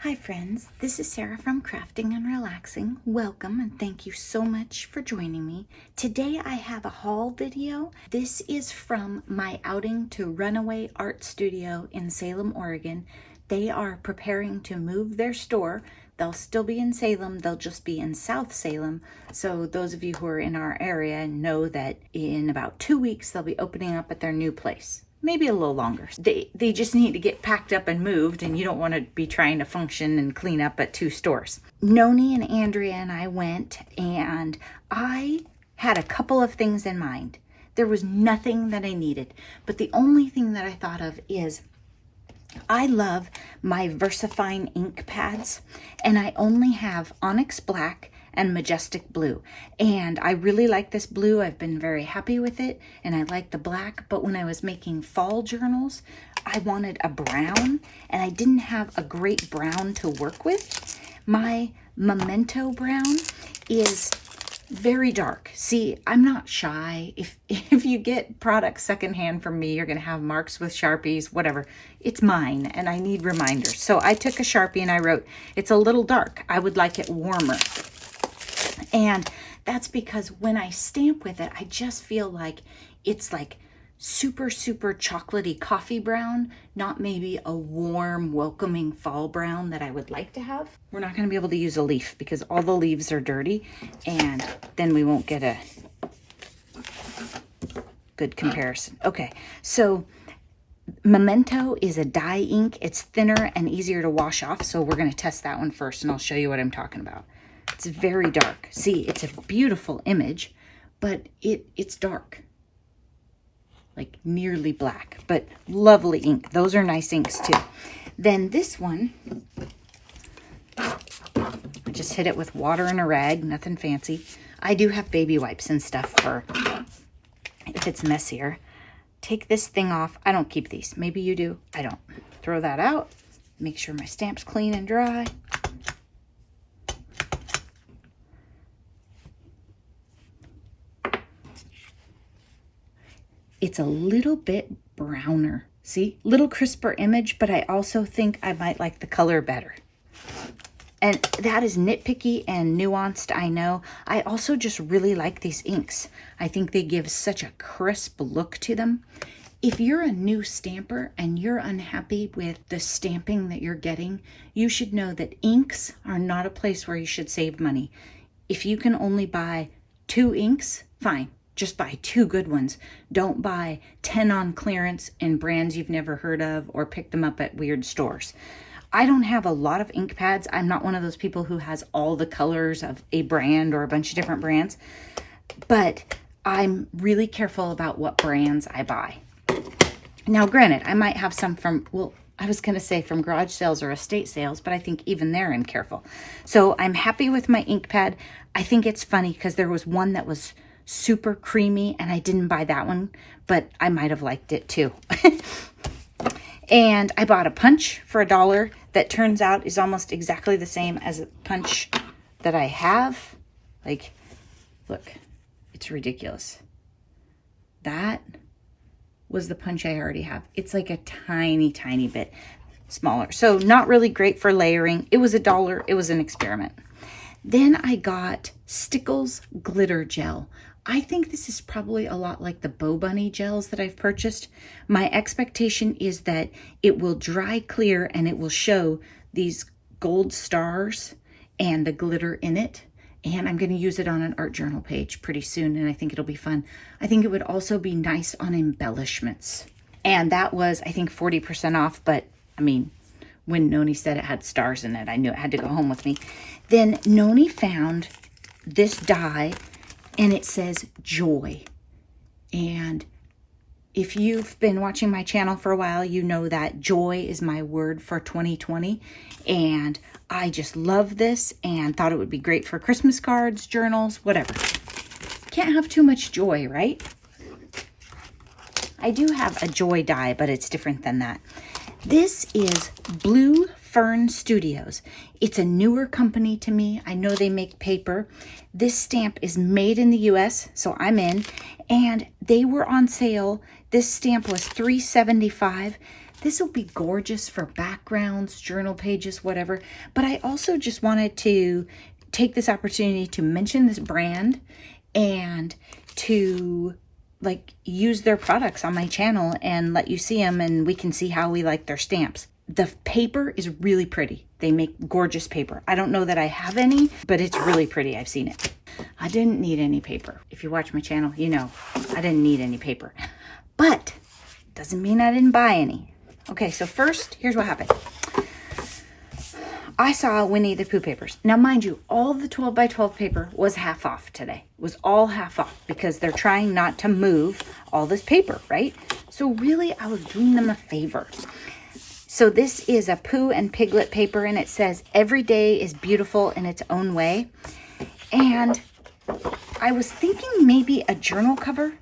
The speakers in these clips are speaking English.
Hi friends, this is Sarah from Crafting and Relaxing. Welcome and thank you so much for joining me. Today I have a haul video. This is from my outing to Runaway Art Studio in Salem, Oregon. They are preparing to move their store. They'll still be in Salem, they'll just be in South Salem. So those of you who are in our area know that in about 2 weeks they'll be opening up at their new place. Maybe a little longer. They just need to get packed up and moved, and you don't want to be trying to function and clean up at 2 stores. Noni and Andrea and I went, and I had a couple of things in mind. There was nothing that I needed, but the only thing that I thought of is I love my VersaFine ink pads, and I only have Onyx Black and Majestic Blue, and I really like this blue. I've been very happy with it, and I like the black, but when I was making fall journals, I wanted a brown, and I didn't have a great brown to work with. My Memento brown is very dark. See, I'm not shy. If you get products secondhand from me, you're going to have marks with Sharpies, whatever. It's mine, and I need reminders. So I took a Sharpie and I wrote, it's a little dark. I would like it warmer. And that's because when I stamp with it, I just feel like it's like super, super chocolatey coffee brown, not maybe a warm, welcoming fall brown that I would like to have. We're not going to be able to use a leaf because all the leaves are dirty, and then we won't get a good comparison. Okay, so Memento is a dye ink. It's thinner and easier to wash off, so we're going to test that one first, and I'll show you what I'm talking about. It's very dark. See, it's a beautiful image, but it's dark. Like nearly black, but lovely ink. Those are nice inks too. Then this one, I just hit it with water and a rag, nothing fancy. I do have baby wipes and stuff for if it's messier. Take this thing off. I don't keep these. Maybe you do. I don't. Throw that out. Make sure my stamp's clean and dry. It's a little bit browner. See, little crisper image, but I also think I might like the color better. And that is nitpicky and nuanced, I know. I also just really like these inks. I think they give such a crisp look to them. If you're a new stamper and you're unhappy with the stamping that you're getting, you should know that inks are not a place where you should save money. If you can only buy 2 inks, fine. Just buy 2 good ones. Don't buy 10 on clearance in brands you've never heard of or pick them up at weird stores. I don't have a lot of ink pads. I'm not one of those people who has all the colors of a brand or a bunch of different brands, but I'm really careful about what brands I buy. Now, granted, I might have some from, well, I was going to say from garage sales or estate sales, but I think even there I'm careful. So I'm happy with my ink pad. I think it's funny because there was one that was super creamy and I didn't buy that one, but I might have liked it too. And I bought a punch for $1 that turns out is almost exactly the same as a punch that I have. Like, look, it's ridiculous. That was the punch I already have. It's like a tiny, tiny bit smaller. So not really great for layering. It was $1. It was an experiment. Then I got Stickles Glitter Gel. I think this is probably a lot like the Bow Bunny gels that I've purchased. My expectation is that it will dry clear and it will show these gold stars and the glitter in it. And I'm going to use it on an art journal page pretty soon, and I think it'll be fun. I think it would also be nice on embellishments. And that was, I think, 40% off, but I mean, when Noni said it had stars in it, I knew it had to go home with me. Then Noni found this die, and it says joy. And if you've been watching my channel for a while, you know that joy is my word for 2020. And I just love this and thought it would be great for Christmas cards, journals, whatever. Can't have too much joy, right? I do have a joy die, but it's different than that. This is Blue Fern Studios. It's a newer company to me. I know they make paper. This stamp is made in the US, so I'm in. And they were on sale. This stamp was $3.75. This will be gorgeous for backgrounds, journal pages, whatever. But I also just wanted to take this opportunity to mention this brand and to like use their products on my channel and let you see them, and we can see how we like their stamps. The paper is really pretty. They make gorgeous paper. I don't know that I have any, but it's really pretty. I've seen it. I didn't need any paper. If you watch my channel, you know I didn't need any paper. But doesn't mean I didn't buy any. Okay, so first, here's what happened. I saw Winnie the Pooh papers. Now, mind you, all the 12 by 12 paper was half off today. It was all half off because they're trying not to move all this paper, right? So really, I was doing them a favor. So this is a Pooh and Piglet paper, and it says, "Every day is beautiful in its own way." And I was thinking maybe a journal cover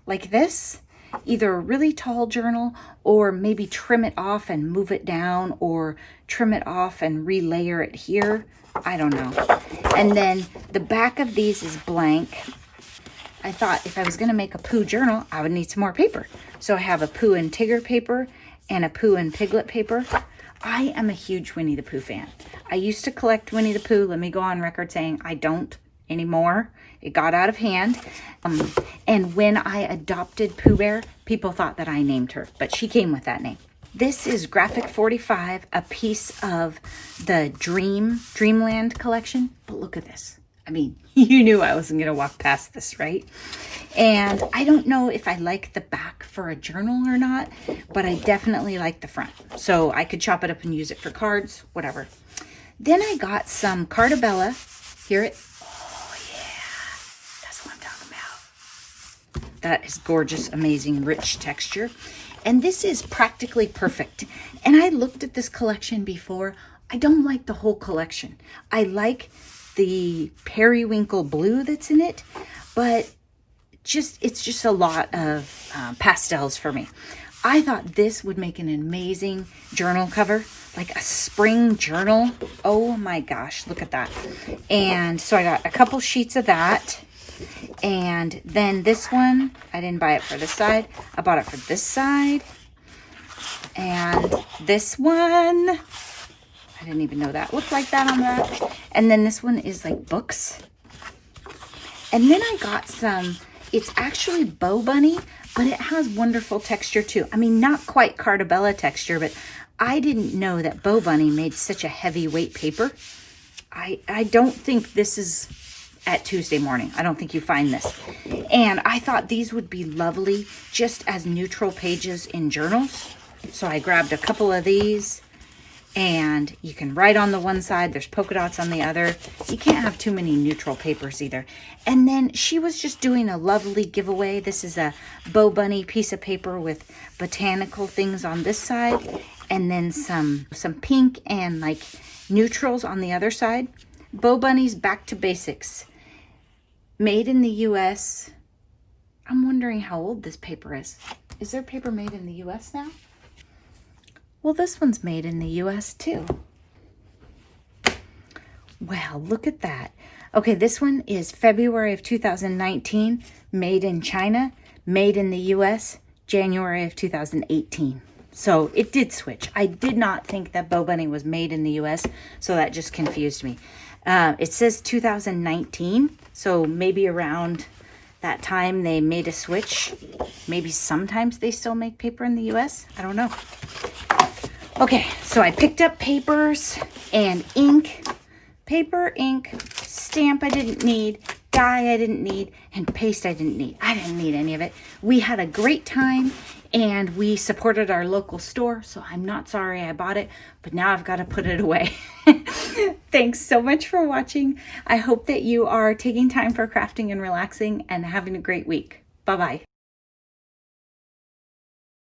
like this, either a really tall journal or maybe trim it off and move it down, or trim it off and relayer it here. I don't know. And then the back of these is blank. I thought if I was going to make a Pooh journal, I would need some more paper. So I have a Pooh and Tigger paper and a Pooh and Piglet paper. I am a huge Winnie the Pooh fan. I used to collect Winnie the Pooh. Let me go on record saying I don't anymore. It got out of hand. And when I adopted Pooh Bear, people thought that I named her, but she came with that name. This is Graphic 45, a piece of the Dreamland collection. But look at this. I mean, you knew I wasn't going to walk past this, right? And I don't know if I like the back for a journal or not, but I definitely like the front. So I could chop it up and use it for cards, whatever. Then I got some Cartabella. Hear it? Oh, yeah. That's what I'm talking about. That is gorgeous, amazing, rich texture. And this is practically perfect. And I looked at this collection before. I don't like the whole collection. I like the periwinkle blue that's in it, but it's just a lot of pastels for me. I thought this would make an amazing journal cover, like a spring journal. Oh my gosh, look at that. And so I got a couple sheets of that. And then this one, I didn't buy it for this side. I bought it for this side. And this one, I didn't even know that looked like that on that. And then this one is like books. And then I got some, it's actually Bow Bunny, but it has wonderful texture too. I mean, not quite Cartabella texture, but I didn't know that Bow Bunny made such a heavyweight paper. I don't think this is at Tuesday morning. I don't think you find this. And I thought these would be lovely just as neutral pages in journals. So I grabbed a couple of these, and you can write on the one side. There's polka dots on the other. You can't have too many neutral papers either. And then she was just doing a lovely giveaway. This is a Bow Bunny piece of paper with botanical things on this side, and then some pink and like neutrals on the other side. Bow Bunny's Back to Basics. Made in the U.S. I'm wondering how old this paper is. Is there paper made in the U.S. now? Well, this one's made in the U.S. too. Wow, look at that. Okay, this one is February of 2019, made in China, made in the U.S., January of 2018. So it did switch. I did not think that Bow Bunny was made in the U.S., so that just confused me. It says 2019, so maybe around that time they made a switch. Maybe sometimes they still make paper in the U.S. I don't know. Okay, so I picked up papers and ink. Paper, ink, stamp I didn't need, dye I didn't need, and paste I didn't need. I didn't need any of it. We had a great time, and we supported our local store, so I'm not sorry I bought it, but now I've got to put it away. Thanks so much for watching. I hope that you are taking time for crafting and relaxing and having a great week. Bye-bye.